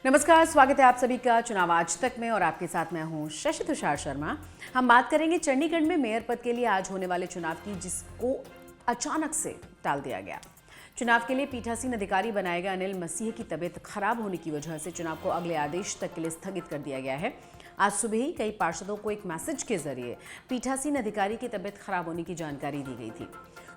नमस्कार, स्वागत है आप सभी का चुनाव आज तक में और आपके साथ मैं हूं शशि तुषार शर्मा। हम बात करेंगे चंडीगढ़ में मेयर पद के लिए आज होने वाले चुनाव की, जिसको अचानक से टाल दिया गया। चुनाव के लिए पीठासीन अधिकारी बनाए गए अनिल मसीह की तबीयत खराब होने की वजह से चुनाव को अगले आदेश तक के लिए स्थगित कर दिया गया है। आज सुबह ही कई पार्षदों को एक मैसेज के जरिए पीठासीन अधिकारी की तबीयत खराब होने की जानकारी दी गई थी।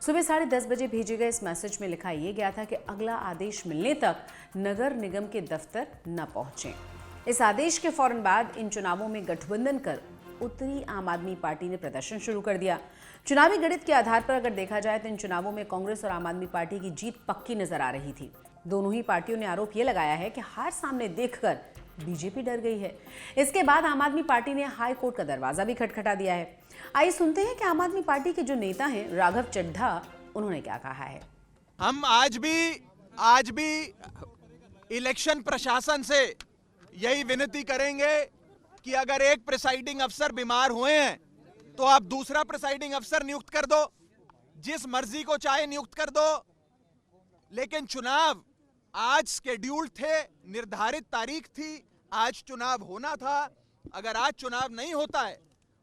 सुबह 10:30 बजे भेजे गए इस मैसेज में लिखा यह गया था कि अगला आदेश मिलने तक नगर निगम के दफ्तर न पहुंचें। इस आदेश के फौरन बाद इन चुनावों में गठबंधन कर उत्तरी आम आदमी पार्टी ने प्रदर्शन शुरू कर दिया। चुनावी गणित के आधार पर अगर देखा जाए तो इन चुनावों में कांग्रेस और आम आदमी पार्टी की जीत पक्की नजर आ रही थी। दोनों ही पार्टियों ने आरोप यह लगाया है कि हार सामने देखकर बीजेपी डर गई है। इसके बाद आम आदमी पार्टी ने हाई कोर्ट का दरवाजा भी खटखटा दिया है। आइए सुनते हैं कि आम आदमी पार्टी के जो नेता हैं राघव चड्ढा, उन्होंने क्या कहा है। हम आज भी इलेक्शन प्रशासन से यही विनती करेंगे कि अगर एक प्रिसाइडिंग अफसर बीमार हुए हैं तो आप दूसरा प्रिसाइडिंग अफसर नियुक्त कर दो, जिस मर्जी को चाहे नियुक्त कर दो। लेकिन चुनाव आज शेड्यूल्ड थे, निर्धारित तारीख थी, आज चुनाव होना था। अगर आज चुनाव नहीं होता है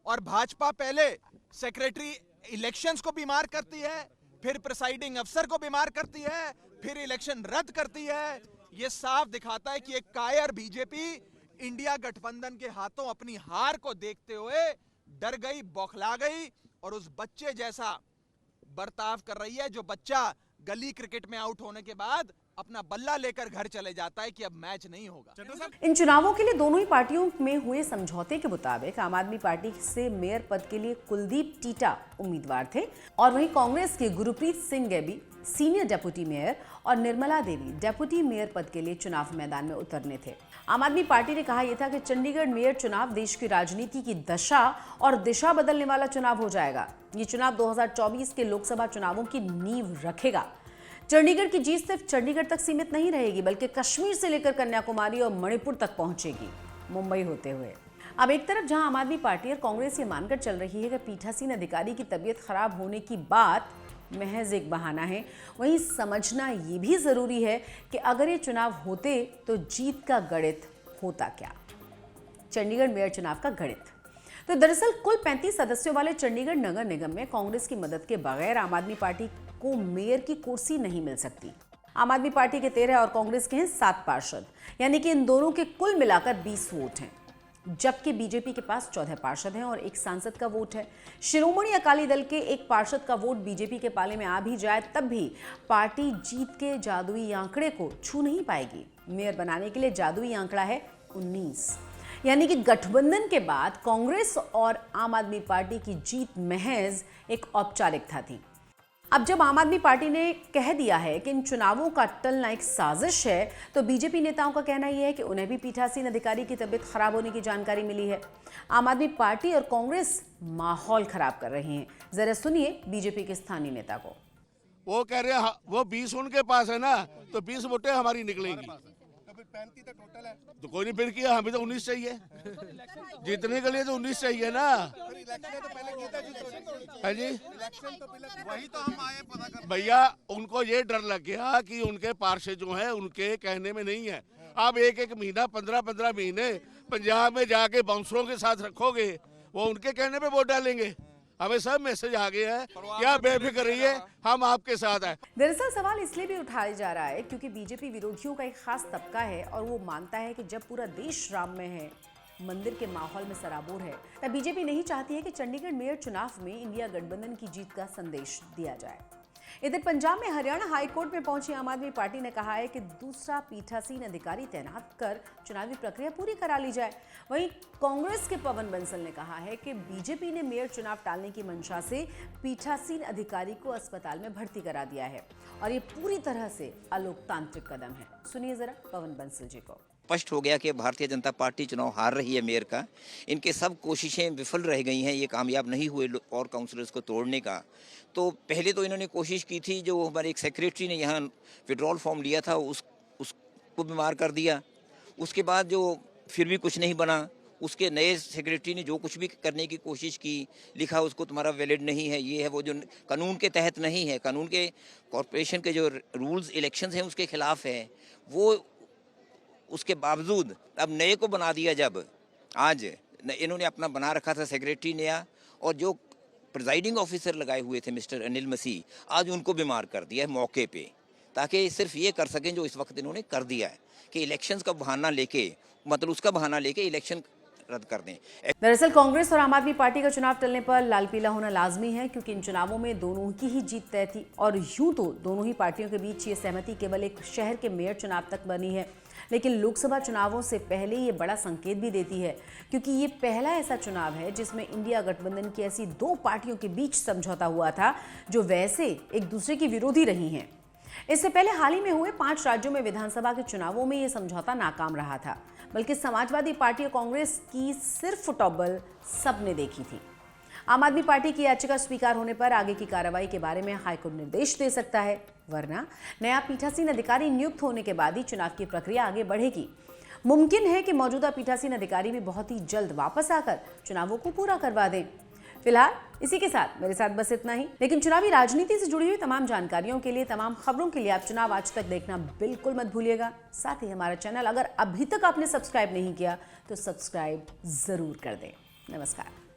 और भाजपा पहले सेक्रेटरी इलेक्शंस को बीमार करती है, फिर प्रिसाइडिंग अफसर को बीमार करती है, फिर इलेक्शन रद्द करती है, यह साफ दिखाता है कि एक कायर बीजेपी इंडिया गठबंधन के हाथों अपनी हार को देखते हुए डर गई, बौखला गई और उस बच्चे जैसा बर्ताव कर रही है जो बच्चा गली क्रिकेट में आउट होने के बाद अपना बल्ला लेकर घर चले जाता है कि अब मैच नहीं होगा। इन चुनावों के लिए दोनों ही पार्टियों में हुए समझौते के मुताबिक आम आदमी पार्टी से मेयर पद के लिए कुलदीप टीटा उम्मीदवार थे और वहीं कांग्रेस के Gurpreet Singh Gabi senior deputy mayor और निर्मला देवी डेप्यूटी मेयर पद के लिए चुनाव मैदान में उतरने थे। आम आदमी पार्टी ने कहा यह था कि चंडीगढ़ मेयर चुनाव देश की राजनीति की दशा और दिशा बदलने वाला चुनाव हो जाएगा। ये चुनाव 2024 के लोकसभा चुनावों की नींव रखेगा। चंडीगढ़ की जीत सिर्फ चंडीगढ़ तक सीमित नहीं रहेगी, बल्कि कश्मीर से लेकर कन्याकुमारी और मणिपुर तक पहुंचेगी, मुंबई होते हुए। अब एक तरफ जहां आम आदमी पार्टी और कांग्रेस ये मानकर चल रही है कि पीठासीन अधिकारी की तबीयत खराब होने की बात महज एक बहाना है, वहीं समझना ये भी जरूरी है कि अगर ये चुनाव होते तो जीत का गणित होता क्या। चंडीगढ़ मेयर चुनाव का गणित तो दरअसल कुल 35 सदस्यों वाले चंडीगढ़ नगर निगम में कांग्रेस की मदद के बगैर आम आदमी पार्टी को मेयर की कुर्सी नहीं मिल सकती। आम आदमी पार्टी के 13 और कांग्रेस के हैं 7 पार्षद, यानी कि इन दोनों के कुल मिलाकर 20 वोट हैं, जबकि बीजेपी के पास 14 पार्षद हैं और एक सांसद का वोट है। शिरोमणि अकाली दल के एक पार्षद का वोट बीजेपी के पाले में आ भी जाए तब भी पार्टी जीत के जादुई आंकड़े को छू नहीं पाएगी। मेयर बनाने के लिए जादुई आंकड़ा है 19, यानी कि गठबंधन के बाद कांग्रेस और आम आदमी पार्टी की जीत महज एक औपचारिकता थी। अब जब आम आदमी पार्टी ने कह दिया है कि इन चुनावों का टलना एक साजिश है, तो बीजेपी नेताओं का कहना यह है कि उन्हें भी पीठासीन अधिकारी की तबीयत खराब होने की जानकारी मिली है। आम आदमी पार्टी और कांग्रेस माहौल खराब कर रहे हैं। जरा सुनिए बीजेपी के स्थानीय नेता को। वो कह रहे हैं वो 20 उनके पास है ना, तो 20 वोटें हमारी निकलेंगी। तो कोई नहीं, फिर किया, हमें तो 19 चाहिए। जीतने के लिए तो 19 चाहिए ना। है जी, वही तो हम आए पता कर। भैया उनको ये डर लग गया कि उनके पार्षद जो है उनके कहने में नहीं है। आप एक महीना 15 महीने पंजाब में जाके बाउंसरों के साथ रखोगे, वो उनके कहने पे वोट डालेंगे। हमें सब मैसेज आ गया है, क्या बेफिक्र रहिए, हम आपके साथ हैं। दरअसल सवाल इसलिए भी उठाया जा रहा है क्योंकि बीजेपी विरोधियों का एक खास तबका है और वो मानता है कि जब पूरा देश राम में है, मंदिर के माहौल में सराबोर है, तब बीजेपी नहीं चाहती है कि चंडीगढ़ मेयर चुनाव में इंडिया गठबंधन की जीत का संदेश दिया जाए। इधर पंजाब में हरियाणा हाईकोर्ट में पहुंची आम आदमी पार्टी ने कहा है कि दूसरा पीठासीन अधिकारी तैनात कर चुनावी प्रक्रिया पूरी करा ली जाए। वहीं कांग्रेस के पवन बंसल ने कहा है कि बीजेपी ने मेयर चुनाव टालने की मंशा से पीठासीन अधिकारी को अस्पताल में भर्ती करा दिया है और ये पूरी तरह से अलोकतांत्रिक कदम है। सुनिए जरा पवन बंसल जी को। स्पष्ट हो गया कि भारतीय जनता पार्टी चुनाव हार रही है मेयर का। इनके सब कोशिशें विफल रह गई हैं, ये कामयाब नहीं हुए और काउंसलर्स को तोड़ने का। तो पहले तो इन्होंने कोशिश की थी, जो हमारे एक सेक्रेटरी ने यहाँ विड्रॉल फॉर्म लिया था उसको बीमार कर दिया। उसके बाद जो फिर भी कुछ नहीं बना, उसके नए सेक्रेटरी ने जो कुछ भी करने की कोशिश की, लिखा उसको तुम्हारा वैलिड नहीं है, ये है वो, जो कानून के तहत नहीं है, कानून के कॉरपोरेशन के जो रूल्स इलेक्शंस हैं उसके खिलाफ है, वो उसके बावजूद अब नए को बना दिया। जब आज इन्होंने अपना बना रखा था सेक्रेटरी नया, और जो प्रिजाइडिंग ऑफिसर लगाए हुए थे मिस्टर अनिल मसीह, आज उनको बीमार कर दिया है मौके पे, ताकि सिर्फ ये कर सकें जो इस वक्त इन्होंने कर दिया है कि इलेक्शंस का बहाना लेके, मतलब उसका बहाना लेके इलेक्शन रद्द कर दें। दरअसल कांग्रेस और आम आदमी पार्टी का चुनाव टलने पर लाल पीला होना लाजमी है, क्योंकि इन चुनावों में दोनों की ही जीत तय थी। और यूं तो दोनों ही पार्टियों के बीच ये सहमति केवल एक शहर के मेयर चुनाव तक बनी है, लेकिन लोकसभा चुनावों से पहले ये बड़ा संकेत भी देती है, क्योंकि ये पहला ऐसा चुनाव है जिसमें इंडिया गठबंधन की ऐसी दो पार्टियों के बीच समझौता हुआ था जो वैसे एक दूसरे की विरोधी रही हैं। इससे पहले हाल ही में हुए 5 राज्यों में विधानसभा के चुनावों में ये समझौता नाकाम रहा था, बल्कि समाजवादी पार्टी और कांग्रेस की सिर्फ फुटबॉल सबने देखी थी। आम आदमी पार्टी की याचिका स्वीकार होने पर आगे की कार्रवाई के बारे में हाईकोर्ट निर्देश दे सकता है, वरना नया पीठासीन अधिकारी नियुक्त होने के बाद ही चुनाव की प्रक्रिया आगे बढ़ेगी। मुमकिन है कि मौजूदा पीठासीन अधिकारी भी बहुत ही जल्द वापस आकर चुनावों को पूरा करवा दें। फिलहाल इसी के साथ मेरे साथ बस इतना ही, लेकिन चुनावी राजनीति से जुड़ी हुई तमाम जानकारियों के लिए, तमाम खबरों के लिए आप चुनाव आज तक देखना बिल्कुल मत भूलिएगा। साथ ही हमारा चैनल अगर अभी तक आपने सब्सक्राइब नहीं किया तो सब्सक्राइब जरूर कर दें। नमस्कार।